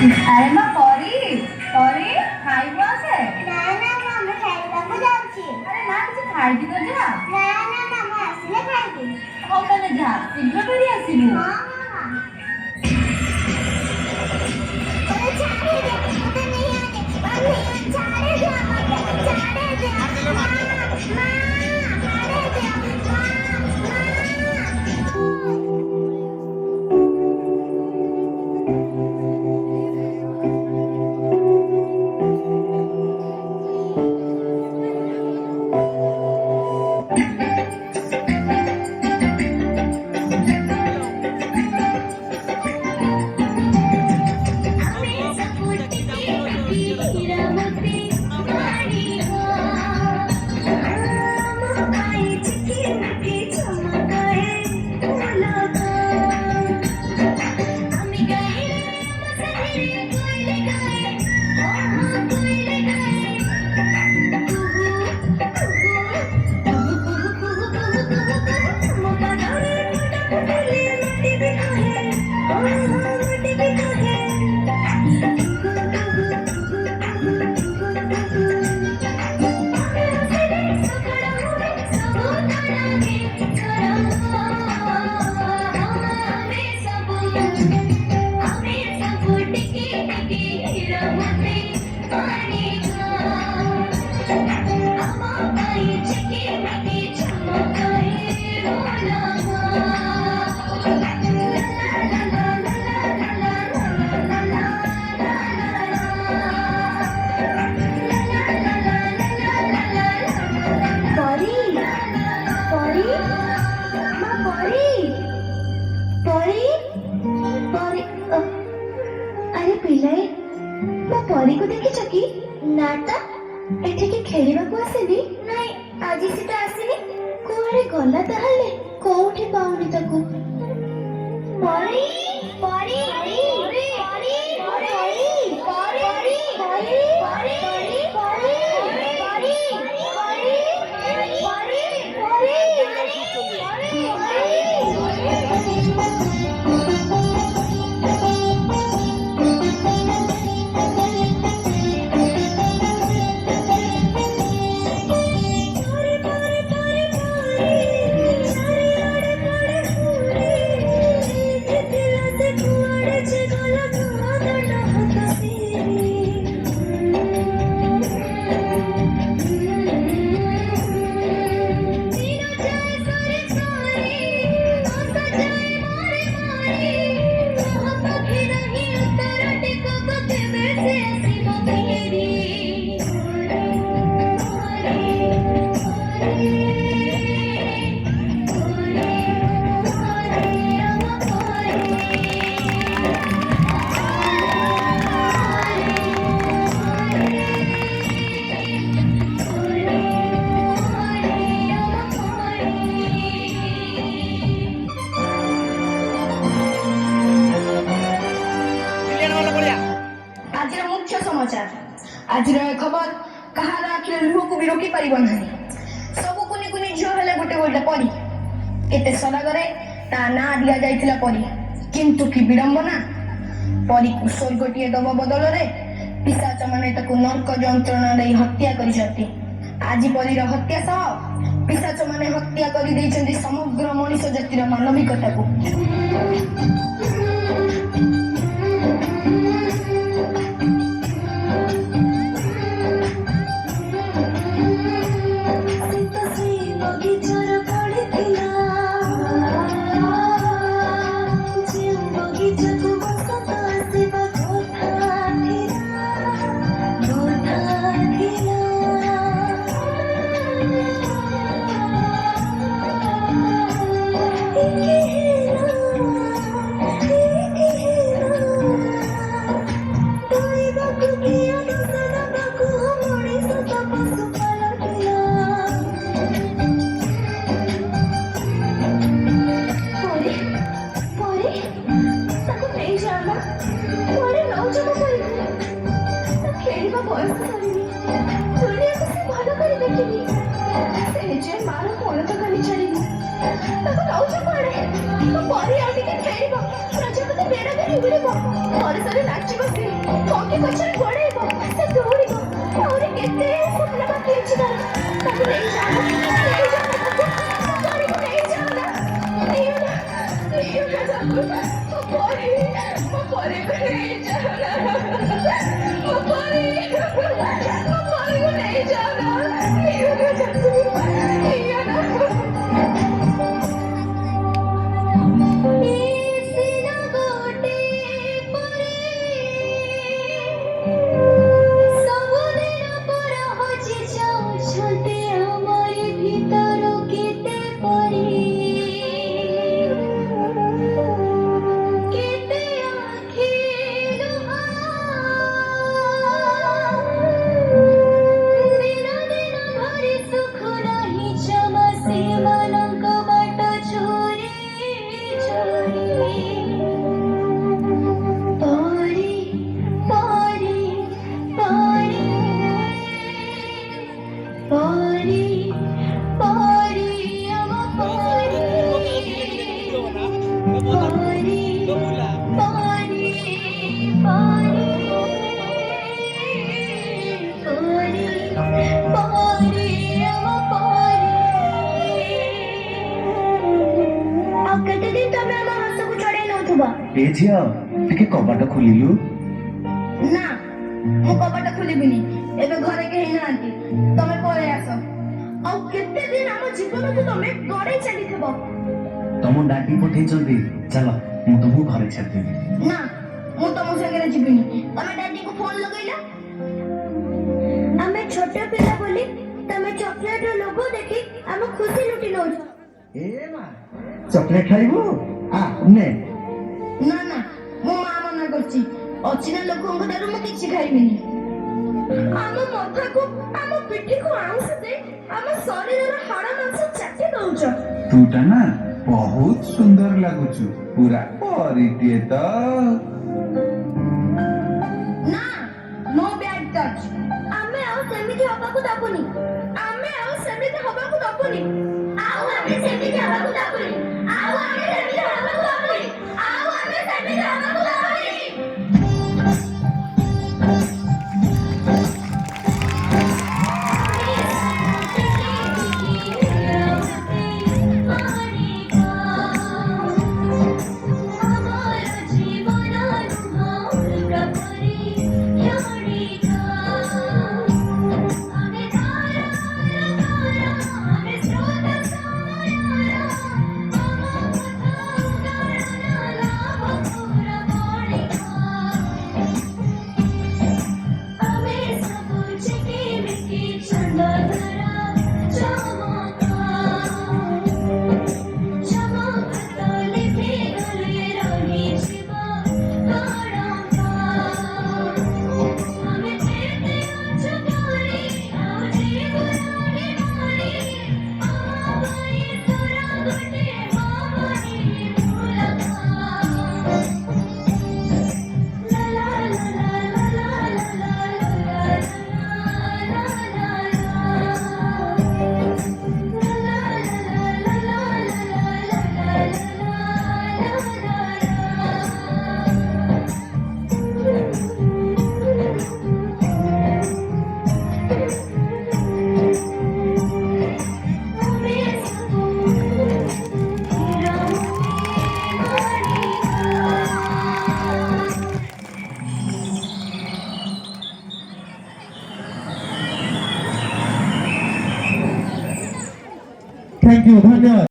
अरे माँ परी परी खाइबो आसे ना ना मामा खाइबाकू जाउची। अरे ना किसी खाइबी तो जा ना ना मामा आसिले खाइबी। हो तने जा शीघ्र करी आसिबु हां मामा। अरे छाड़े दे मते नहीं आने मम्मी छाड़े दे मते छाड़े दे मां मां छाड़े दे मां परी को देखी चकी नाटा एठे के खेलिबा को आसेनी नहीं आजी सिटा आसीनी कोड़े गला ताहले कोठी पाउनी ताकू परी परी परी परी परी परी परी परी आज खबर कहार आखिर लुह को भी रोकी पारिब नहीं सब कुनी कुनी झियो हेले गोटे गोटे परी केते सदागरे ता ना दिया जाइतिला परी किंतु की विडंबना परी को स्वर्गटिए दब बदल रे पिशाच माने ताकू नरक जंत्रणा दे हत्या करिसथि आज परीर हत्या सह पिशाच माने हत्या करि दैछन्ति समग्र मनुष्य जातिर मानविकता को Pari, I think I can't. ହରସରେ ନାଚିବ ସେ ପକ୍ଷୀ ପଛରେ ଗୋଡ଼େଇବ ସେ ଦୌଡ଼ିବ ଆହୁରି କେତେ ସ୍ୱପ୍ନ ବାକି ଅଛି ତାର ତାକୁ ନେଇଯାଅ ତାକୁ ପରୀକୁ ନେଇଯାଅ ନା ନିଅ ନା ତାକୁ ମୋ ପରୀକୁ ନେଇଯାଅ ନା ମୋ ପରୀକୁ ନେଇଯାଅ ନା ନିଅ ନା ତାକୁ ନିଅ ନା ए झिया टिके कबाट खोलिलु ना मु कबाट खोलिबिनी एबे घरे केही नांती तमे पळे आस आ केते दिन हम जीवन को तमे गड़े चली थबो तम डाटी पठै चंदी चलो मु तुमु घरे छाड़ देबी ना मु तम संगे जीबिनी तमे डैडी को फोन लगैला हमें छोटे पिला बोली तमे चॉकलेट रो लोगो देखि हम खुशी लुटी लो ए मा चॉकलेट खाइबो आ ने ना ना मो मां मना करछि अचिना लोगों को दारू मु किछि खाइबिनी हम माथा को हम पिठी को आउस दे हम शरीर रो हाड़ मांस चाटी दउछ तूटा ना बहुत सुंदर लागुचु पूरा परिटिए तो ना नो बैड टच हमें आउ सेमिति हबा को दबुनी हमें आउ सेमिति हबा को दबुनी आउ हमें सेमिति हबा को दबुनी आउ हमें सेमिति हबा को दबुनी आउ हमें सेमिति हबा को दबुनी थैंक यू धन्यवाद।